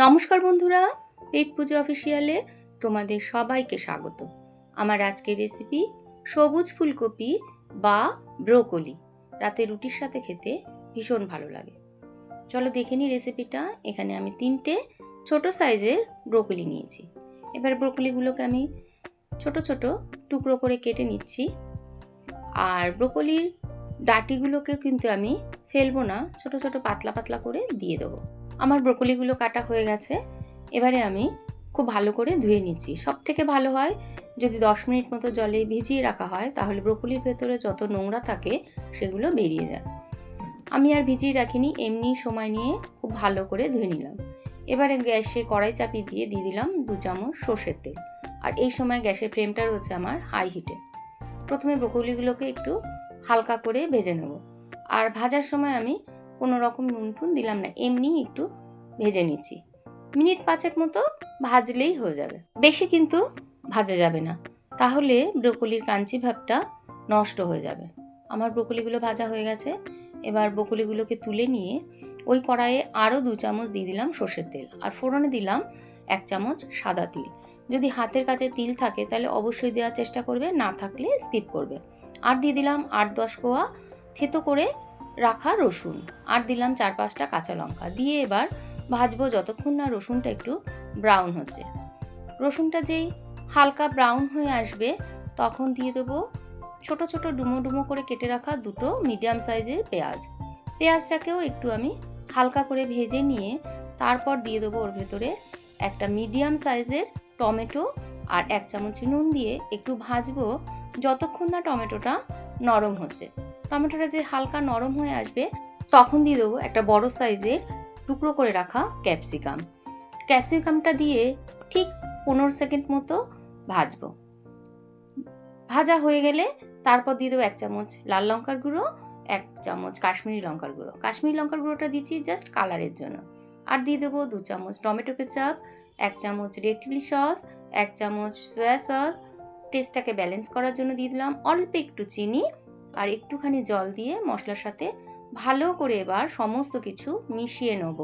নমস্কার বন্ধুরা, পেট পুজো অফিসিয়ালে তোমাদের সবাইকে স্বাগত। আমার আজকের রেসিপি সবুজ ফুলকপি বা ব্রোকলি। রাতে রুটির সাথে খেতে ভীষণ ভালো লাগে। চলো দেখে নিই রেসিপিটা। এখানে আমি 3টে ছোট সাইজের ব্রোকলি নিয়েছি। এবার ব্রোকলিগুলোকে আমি ছোট ছোট টুকরো করে কেটে নিচ্ছি। আর ব্রোকলির ডাঁটিগুলোকে কিন্তু আমি ফেলবো না, ছোট ছোট পাতলা পাতলা করে দিয়ে দেবো। আমার ব্রোকলিগুলো কাটা হয়ে গেছে। এবারে আমি খুব ভালো করে ধুয়ে নিচ্ছি। সব থেকে ভালো হয় যদি 10 মিনিট মতো জলে ভিজিয়ে রাখা হয়, তাহলে ব্রোকলির ভেতরে যত নোংরা থাকে সেগুলো বেরিয়ে যায়। আমি আর ভিজিয়ে রাখিনি, এমনি সময় নিয়ে খুব ভালো করে ধুয়ে নিলাম। এবারে গ্যাসে কড়াই চাপিয়ে দিয়ে দিলাম 2 চামচ সর্ষের তেল। আর এই সময় গ্যাসের ফ্লেমটা রয়েছে আমার হাই হিটে। প্রথমে ব্রোকলিগুলোকে একটু হালকা করে ভেজে নেব। আর ভাজার সময় আমি কোনো রকম নুন টুন দিলাম না, এমনি একটু ভেজে নিচ্ছি। মিনিট 5 মতো ভাজলেই হয়ে যাবে, বেশি কিন্তু ভাজা যাবে না, তাহলে ব্রোকলির ক্রাঞ্চি ভাবটা নষ্ট হয়ে যাবে। আমার ব্রোকলিগুলো ভাজা হয়ে গেছে। এবার ব্রোকলিগুলোকে তুলে নিয়ে ওই কড়াইয়ে আরও 2 চামচ দিয়ে দিলাম সর্ষের তেল। আর ফোড়নে দিলাম 1 চামচ সাদা তিল। যদি হাতের কাছে তিল থাকে তাহলে অবশ্যই দেওয়ার চেষ্টা করবে, না থাকলে স্কিপ করবে। আর দিয়ে দিলাম 8-10 কোয়া থেতো করে রাখা রসুন। আর দিলাম 4-5টা কাঁচা লঙ্কা দিয়ে এবার ভাজবো যতক্ষণ না রসুনটা একটু ব্রাউন হচ্ছে। রসুনটা যেই হালকা ব্রাউন হয়ে আসবে তখন দিয়ে দেবো ছোট ছোট ডুমো ডুমো করে কেটে রাখা 2টো মিডিয়াম সাইজের পেঁয়াজ। পেঁয়াজটাকেও একটু আমি হালকা করে ভেজে নিয়ে তারপর দিয়ে দেবো ওর ভেতরে একটা মিডিয়াম সাইজের টমেটো আর 1 চামচ নুন দিয়ে একটু ভাজবো যতক্ষণ না টমেটোটা নরম হচ্ছে। টমেটোটা যে হালকা নরম হয়ে আসবে তখন দিয়ে দেবো একটা বড় সাইজের টুকরো করে রাখা ক্যাপসিকাম। ক্যাপসিকামটা দিয়ে ঠিক 15 সেকেন্ড মতো ভাজবো। ভাজা হয়ে গেলে তারপর দিয়ে দেবো 1 চামচ লাল লঙ্কার গুঁড়ো, 1 চামচ কাশ্মীরি লঙ্কার গুঁড়ো। কাশ্মীরি লঙ্কার গুঁড়োটা দিচ্ছি জাস্ট কালারের জন্য। আর দিয়ে দেবো 2 চামচ টমেটো কেচাপ, 1 চামচ রেড চিলি সস, 1 চামচ সয়া সস। টেস্টটাকে ব্যালেন্স করার জন্য দিয়ে দিলাম অল্প একটু চিনি আর একটুখানি জল দিয়ে মশলার সাথে ভালো করে এবার সমস্ত কিছু মিশিয়ে নেব।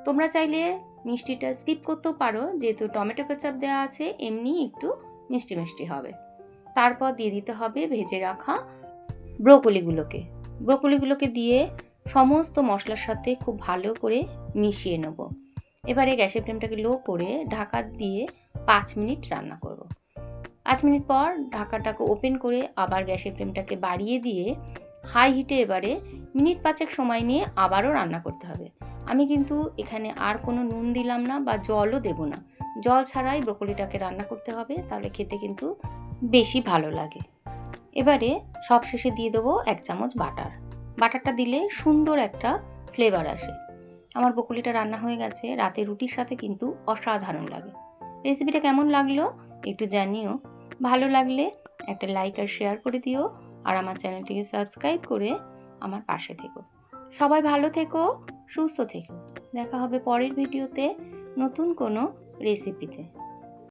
তোমরা চাইলে মিষ্টিটা স্কিপ করতেও পারো, যেহেতু টমেটো কেচাপ দেওয়া আছে এমনি একটু মিষ্টি মিষ্টি হবে। তারপর দিয়ে দিতে হবে ভেজে রাখা ব্রোকলিগুলোকে দিয়ে সমস্ত মশলার সাথে খুব ভালো করে মিশিয়ে নেব। এবারে গ্যাসের ফ্লেমটাকে লো করে ঢাকা দিয়ে 5 মিনিট রান্না করব। 5 মিনিট পর ঢাকাটাকে ওপেন করে আবার গ্যাসের ফ্লেমটাকে বাড়িয়ে দিয়ে হাই হিটে এবারে মিনিট 5 সময় নিয়ে আবারও রান্না করতে হবে। আমি কিন্তু এখানে আর কোনো নুন দিলাম না বা জলও দেব না, জল ছাড়াই ব্রোকলিটাকে রান্না করতে হবে, তাহলে খেতে কিন্তু বেশি ভালো লাগে। এবারে সবশেষে দিয়ে দেবো 1 চামচ বাটারটা দিলে সুন্দর একটা ফ্লেভার আসে। আমার ব্রোকলিটা রান্না হয়ে গেছে, রাতে রুটির সাথে কিন্তু অসাধারণ লাগে। রেসিপিটা কেমন লাগলো একটু জানিও। ভালো লাগলে একটা লাইক আর শেয়ার করে দিও, আর আমার চ্যানেলটিকে সাবস্ক্রাইব করে আমার পাশে থেকো। সবাই ভালো থেকো, সুস্থ থেকো। দেখা হবে পরের ভিডিওতে নতুন কোনো রেসিপিতে।